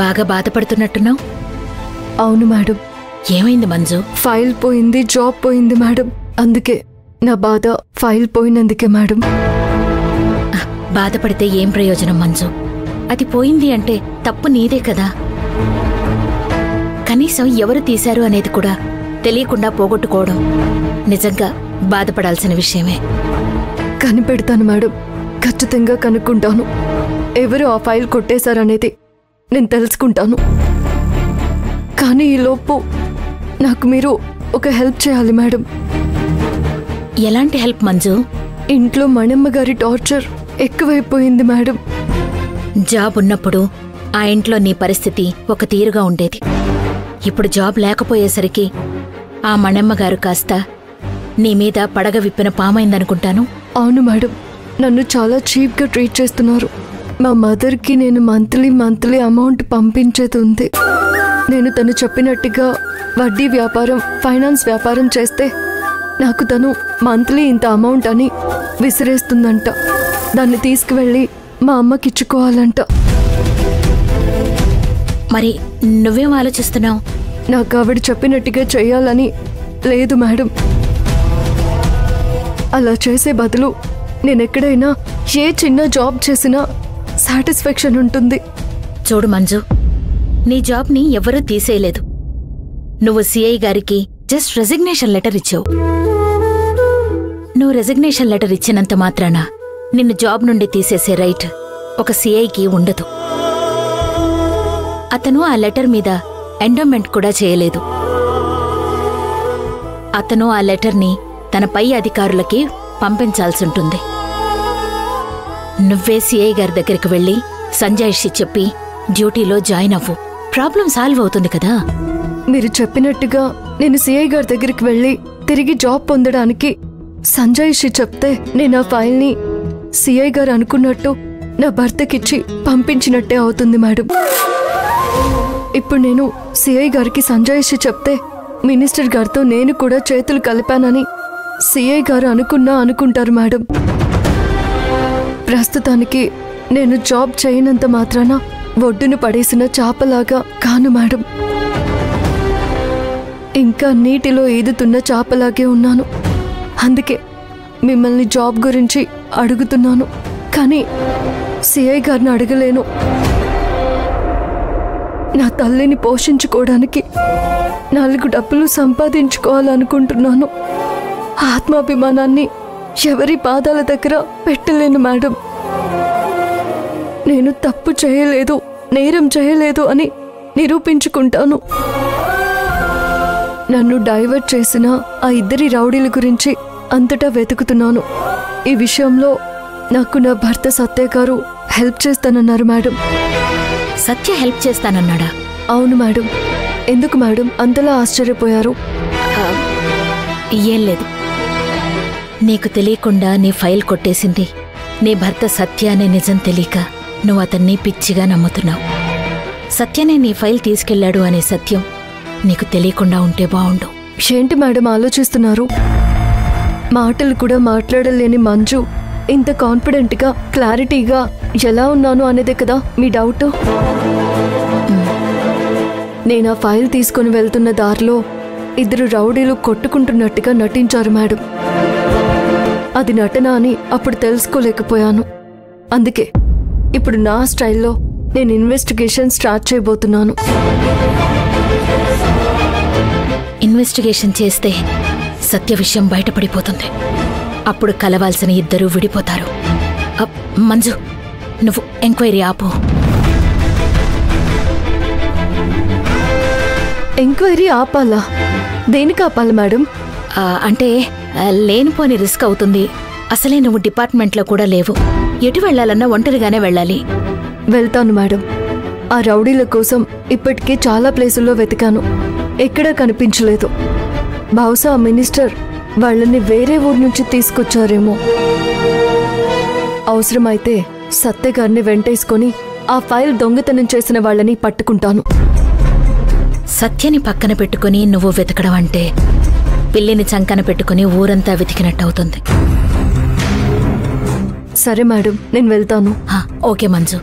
బాగా బాధపడుతున్నట్టున్నావు. అవును మేడం. ఏమైంది మంజు? ఫైల్ పోయింది, జాబ్ పోయింది మేడం. అందుకే నా బాధ ఫైల్ పోయినందుకే మేడం. బాధపడితే ఏం ప్రయోజనం మంజు? అది పోయింది అంటే తప్పు నీదే కదా. కనీసం ఎవరు తీశారు అనేది కూడా తెలియకుండా పోగొట్టుకోవడం నిజంగా బాధపడాల్సిన విషయమే. కనిపెడతాను మేడం, ఖచ్చితంగా కనుక్కుంటాను. ఎవరు ఆ ఫైల్ కొట్టేశారనేది నేను తెలుసుకుంటాను. కానీ ఈలోపు నాకు మీరు ఒక హెల్ప్ చేయాలి మేడం. ఎలాంటి హెల్ప్ మంజు? ఇంట్లో మణమ్మ గారి టార్చర్ ఎక్కువైపోయింది మేడం. జాబ్ ఉన్నప్పుడు ఆ ఇంట్లో నీ పరిస్థితి ఒక తీరుగా ఉండేది. ఇప్పుడు జాబ్ లేకపోయేసరికి ఆ మణమ్మగారు కాస్త నీ మీద పడగ విప్పిన పామైందనుకుంటాను. అవును మేడం, నన్ను చాలా చీప్గా ట్రీట్ చేస్తున్నారు. మా మదర్కి నేను మంత్లీ అమౌంట్ పంపించేది ఉంది. నేను తను చెప్పినట్టుగా వడ్డీ వ్యాపారం, ఫైనాన్స్ వ్యాపారం చేస్తే నాకు తను మంత్లీ ఇంత అమౌంట్ అని విసిరేస్తుందంట. దాన్ని తీసుకువెళ్ళి మా అమ్మకి ఇచ్చుకోవాలంట. మరి నువ్వేం ఆలోచిస్తున్నావు? నాకు ఆవిడ చెప్పినట్టుగా చెయ్యాలని లేదు మేడం. అలా చేసే బదులు నేనెక్కడైనా ఏ చిన్న జాబ్ చేసినా సాటిస్ఫాక్షన్ ఉంటుంది. చూడు మంజు, నీ జాబ్ని ఎవరూ తీసేయలేదు. నువ్వు సిఐ గారికి జస్ట్ రెసిగ్నేషన్ లెటర్ ఇచ్చావు. నువ్వు రెసిగ్నేషన్ లెటర్ ఇచ్చినంత మాత్రాన నిన్ను జాబ్ నుండి తీసేసే రైట్ ఒక సిఐకి ఉండదు. అతను ఆ లెటర్ మీద ఎండోమెంట్ కూడా చేయలేదు. అతను ఆ లెటర్ని తన పై అధికారులకి పంపించాల్సుంటుంది. నువ్వే సిఐ గారి దగ్గరికి వెళ్ళి సంజాయిషి చెప్పి డ్యూటీలో జాయిన్ అవ్వు. ప్రాబ్లం సాల్వ్ అవుతుంది కదా. మీరు చెప్పినట్టుగా నేను సిఐ గారి దగ్గరికి వెళ్ళి తిరిగి జాబ్ పొందడానికి సంజాయిషి చెప్తే నేను ఆ ఫైల్ని సిఐ గారు అనుకున్నట్టు నా భర్తకిచ్చి పంపించినట్టే అవుతుంది మేడం. ఇప్పుడు నేను సిఐ గారికి సంజాయిషి చెప్తే మినిస్టర్ గారితో నేను కూడా చేతులు కలిపానని సిఐ గారు అనుకుంటారు మేడం. ప్రస్తుతానికి నేను జాబ్ చేయనంత మాత్రాన ఒడ్డును పడేసిన చాపలాగా కాను మేడం. ఇంకా నీటిలో ఈదుతున్న చాపలాగే ఉన్నాను. అందుకే మిమ్మల్ని జాబ్ గురించి అడుగుతున్నాను, కానీ సిఐ గారిని అడగలేను. నా తల్లిని పోషించుకోవడానికి 4 డబ్బులు సంపాదించుకోవాలనుకుంటున్నాను. ఆత్మాభిమానాన్ని ఎవరి పాదాల దగ్గర పెట్టలేను మేడం. నేను తప్పు చేయలేదు, నేరం చేయలేదు అని నిరూపించుకుంటాను. నన్ను డైవర్ట్ చేసిన ఆ 2 రౌడీల గురించి అంతటా వెతుకుతున్నాను. ఈ విషయంలో నాకు నా భర్త సత్య గారు హెల్ప్ చేస్తానన్నారు మేడం. సత్య హెల్ప్ చేస్తానన్నాడా? అవును మేడం. ఎందుకు మేడం అంతలా ఆశ్చర్యపోయారు? ఏం లేదు, నీకు తెలియకుండా నీ ఫైల్ కొట్టేసింది నీ భర్త సత్య అనే నిజం తెలియక నువ్వు అతన్ని పిచ్చిగా నమ్ముతున్నావు. సత్యనే నీ ఫైల్ తీసుకెళ్లాడు అనే సత్యం నీకు తెలియకుండా ఉంటే బావుండు. ఏంటి మేడం ఆలోచిస్తున్నారు? మాటలు కూడా మాట్లాడలేని మంజు ఇంత కాన్ఫిడెంట్గా, క్లారిటీగా ఎలా ఉన్నాను అనేదే కదా మీ డౌట్. నేను ఆ ఫైల్ తీసుకుని వెళ్తున్న దారిలో 2 రౌడీలు కొట్టుకుంటున్నట్టుగా నటించారు మేడం. అది నటన అని అప్పుడు తెలుసుకోలేకపోయాను. అందుకే ఇప్పుడు నా స్టైల్లో నేను ఇన్వెస్టిగేషన్ స్టార్ట్ చేయబోతున్నాను. ఇన్వెస్టిగేషన్ చేస్తే సత్య విషయం బయటపడిపోతుంది. అప్పుడు కలవాల్సిన 2 విడిపోతారు. మంజు, నువ్వు ఎంక్వైరీ ఆపు. ఎంక్వైరీ ఆపాలా? దేనికి ఆపాలి మేడం? అంటే లేనిపోని రిస్క్ అవుతుంది. అసలే నువ్వు డిపార్ట్మెంట్లో కూడా లేవు. ఎటు వెళ్లాలన్నా ఒంటరిగానే వెళ్ళాలి. వెళ్తాను మేడం. ఆ రౌడీల కోసం ఇప్పటికే చాలా ప్లేసుల్లో వెతికాను, ఎక్కడా కనిపించలేదు. బహుశా ఆ మినిస్టర్ వాళ్ళని వేరే ఊరు నుంచి తీసుకొచ్చారేమో. అవసరమైతే సత్య గారిని వెంటేసుకొని ఆ ఫైల్ దొంగతనం చేసిన వాళ్ళని పట్టుకుంటాను. సత్యని పక్కన పెట్టుకుని నువ్వు వెతకడం అంటే పిల్లిని చంకన పెట్టుకుని ఊరంతా వెతికినట్టవుతుంది. సరే మేడం, నేను వెళ్తాను. ఓకే మంజు.